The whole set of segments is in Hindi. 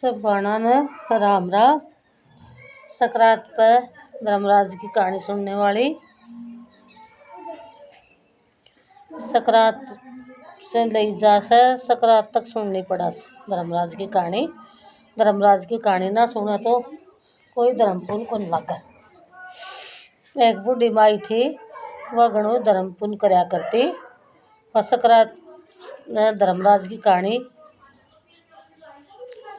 सब बाणा ने राम राम। सकरात पे धर्मराज की कहानी सुनने वाली। सकरात से लई जा से सकरात तक सुननी पड़ा धर्मराज की कहानी। धर्मराज की कहानी ना सुने तो कोई धर्म पुण्य को लगे। एक बूढ़ी माई थी, वह घणो धर्म पुण्य करया करती। वह सकरात ने धर्मराज की कहानी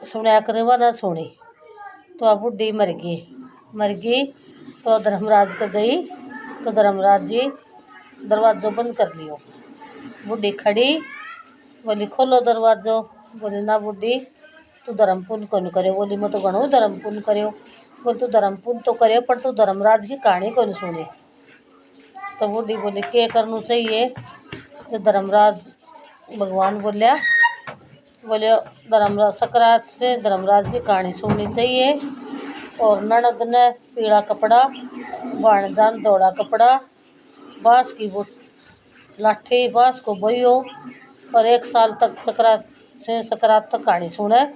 सुनया करे, वह न सुनी तो वह बूढ़ी मर गई तो धर्मराज को गई तो धर्मराज जी दरवाजो बंद कर लियो। बूढ़ी खड़ी बोली खोलो दरवाजो। बोली ना बूढ़ी, तू धर्म पुण्य कौन करे। बोली मैं तो घणो धर्म पुण्य करो। बोली तू धर्म पुण्य तो करे पर तू धर्मराज की कहानी कौन सुनी। तो बूढ़ी बोली क्या करना चाहिए। तो धर्मराज भगवान बोलिया धर्मराज सकरात से धर्मराज की कहानी सुननी चाहिए। और ननद ने पीला कपड़ा, भाणजान धोला कपड़ा, बांस की लाठी, बांस को बोयो और 1 साल तक सकरात तक कहानी सुने।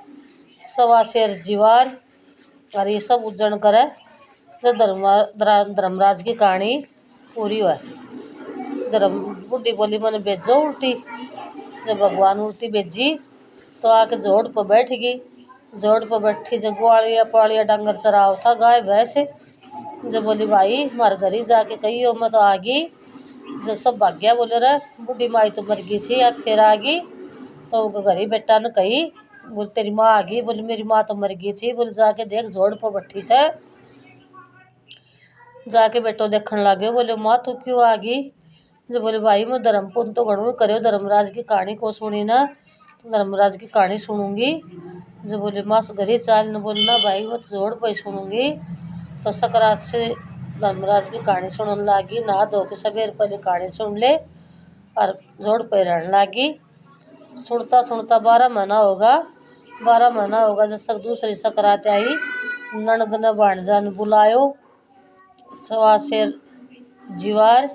सवा शेर जीवार और ये सब उज्जैन करे तो धर्मराज की कहानी पूरी हुआ। बुढ़ी बोली मैंने भेजो उल्टी। जब भगवान उल्टी भेजी तो आके जोड़ पर बैठ गई। जोड़ पर बैठी जब ग्वालिया पालिया डंगर चराव था, गाय भैंस। जब बोली भाई मार घर ही जाके कही हो मैं तो आ गई। जब सब भाग गया बोले रे बूढ़ी माई तो मर गई थी, अब फिर आ गई। तो उनके घर ही बेटा ने कही बोले तेरी माँ आ गई। बोली मेरी माँ तो मर गई थी। बोले जाके देख जोड़ पर बैठी से। जाके बेटो देखने लगे। बोले माँ तू क्यों आ गई। जब बोले भाई मैं धर्म पुण्य तो घणो करो, धर्मराज की कहानी को सुनी ना तो धर्मराज की कहानी सुनूंगी। जब बोले माँ घरे चाल न। बोलना भाई मैं तो जोड़ पर सुनूंगी। तो सकरात से धर्मराज की कहानी सुनने लगी। नहा धो के सवेर पहले कहानी सुन ले और जोड़ पर रहने लगी। सुनता सुनता 12 महीना होगा। 12 महीना होगा जब दूसरी सकरात आई। ननद ने भाणजा ने बुलायो। सवा शेर जीवार,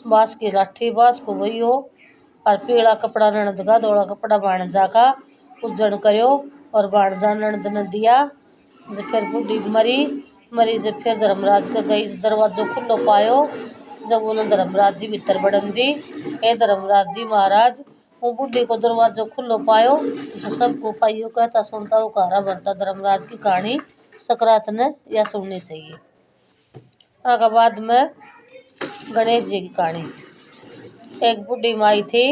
बांस की लाठी, बांस को वही और पीला कपड़ा ननद का, धोला कपड़ा भाणजा का उज्जड़ करो और भाणजा ननद ने दिया। जब फिर बूढ़ी मरी जब फिर धर्मराज का गई दरवाजो खुलो पायो। जब उन्हें धर्मराज जी भीतर बढ़न दी, हे धर्मराज जी महाराज वो बूढ़ी को दरवाजो खुलो पायो तो सबको पाइयो कहता सुनता वो कारा बनता। धर्मराज की कहानी सकरात ने या सुननी चाहिए। आगे बाद में गणेश जी की कहानी। एक बूढ़ी माई थी,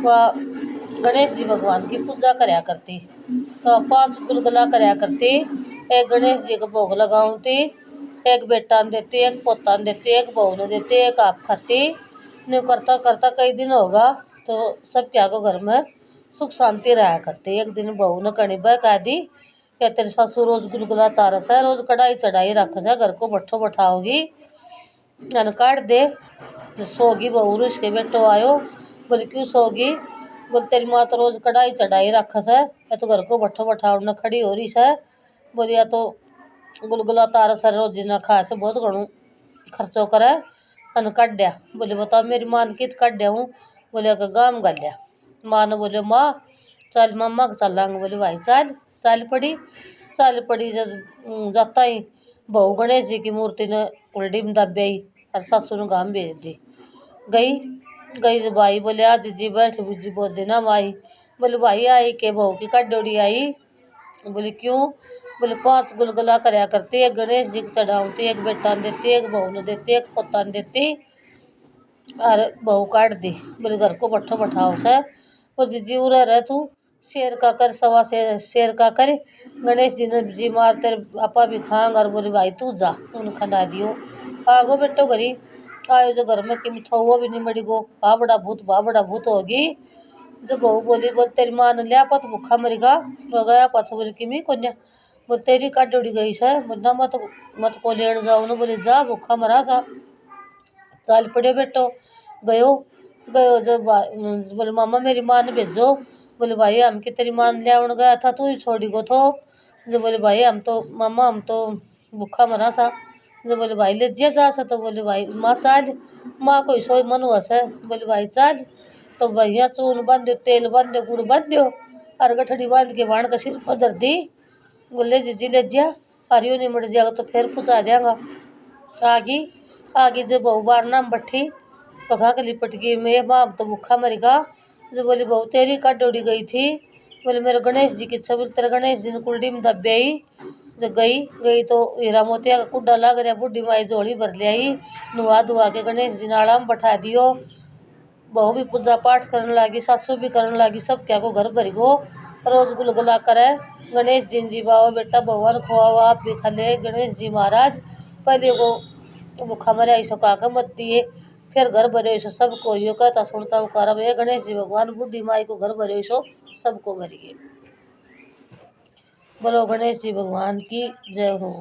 वह गणेश जी भगवान की पूजा करया करती। तो 5 गुलगुला करया करती। एक गणेश जी को भोग लगाती, एक बेटा ने देती, एक पोता ने देती, एक बहू ने देती, एक आप खाती। न्यू करता करता कई दिन होगा तो सब क्या को घर में सुख शांति रहा करती। एक दिन बहू ने कणी बहका दी क्या तेरे सासू रोज गुलगुला तारस है, रोज कढ़ाई चढ़ाई रख है, घर को बट्ठो बैठाओगी अन काट दे। सोगी बहू उसके बेटो आयो। बोले क्यों सोगी। बोले तेरी माँ तो रोज कढ़ाई चढ़ाई रखस है, या तो घर को बट्ठो बैठाओ न खड़ी हो रही है। बोली या तो गुलगुला तारस है रोजी न खा से बहुत घणो खर्चो करे अन काट दिया। बोले बताओ मेरी माँ ने कित काट दिया हूँ। बोले गाम गालिया। माँ ने बोले माँ चल मम्मा के चलांगे। बोले भाई चाल पड़ी जब जाता ही बहू गणेश जी की मूर्ति ने उल्टी में दबाई और सासू ने गाम भेज दी। गई जब भाई बोले आज जी बैठ जी बोल ना माई। बोले भाई आई के बहू की काटोड़ी आई। बोले क्यों। बोले 5 गुलगुला करया करती, एक गणेश जी की चढ़ाती, एक बेटा ने देती, एक बहू ने देती, एक पोता ने देती और बहू काट दी। बोले घर को बट्ठो बैठाओ से। बोले जीजी उरे रह तू शेर का कर, सवा शेर का कर। गणेश जी ने जी मार तेरे आपा भी खांग। और बोले भाई तू जा उन खना दियो। आगो बेटो घरी आयो जो घर में किम थो वो भी नहीं मड़ी गो। बा बड़ा भूत होगी। जब बहू बोली बोल तेरी माँ ने लिया पत भूखा मरेगा तो गया पास। बोले किमी कोन्या। बोल तेरी काटोड़ी गई से। बोलना मत को लेने जाओ ना। बोले जा भूखा मरा सा। चाल पड़े बेटो गयो जब बोले मामा मेरी माँ ने भेजो। बोले भाई हम की तेरी माँ ने लिया गया था तू ही छोड़ी गो थो। जब बोले भाई हम तो भूखा मरा सा। जब बोले भाई ले जिया जा सा। तो बोले भाई माँ चाल। माँ कोई सोई मन हुआ से। बोले भाई चाल। तो भैया चून बांध्यो, तेल बांध्यो, गुड़ बांध्यो और गठड़ी बांध के बाण का सिर पर धर दी। बोले जीजी ले जिया हरियो निमट जाएगा तो फिर पुचा देंगा। आगी आगी जो बहु बार नाम बट्ठी पका के लिपट गई मैं बाप तो भूखा मरेगा। जो बोली बहू तेरी का डोड़ी गई थी। बोले मेरे गणेश जी की छबी तेरे गणेश जी ने कुंडी में दबे आई। जो गई तो हीरा मोतिया का कुड्डा लग रहा बुढ़ी माई झोली भर ले आई। नुआ धुआ के गणेश जी नाला में बैठा दियो। बहू भी पूजा पाठ करने लगी सासू भी करने लगी सब क्या को घर भर गो। रोज गुलगुला करे गणेश जी बाबा बेटा भगवान खुआवा आप भी खा ले गणेश जी महाराज। पहले वो भूखा मरे ऐसा का मत दिए फिर घर भरे सो सबको यो कहता सुनता उकारा भैया गणेश जी भगवान बुढ़ी माई को घर भरे सो सबको भरिए। बोलो गणेश जी भगवान की जय हो।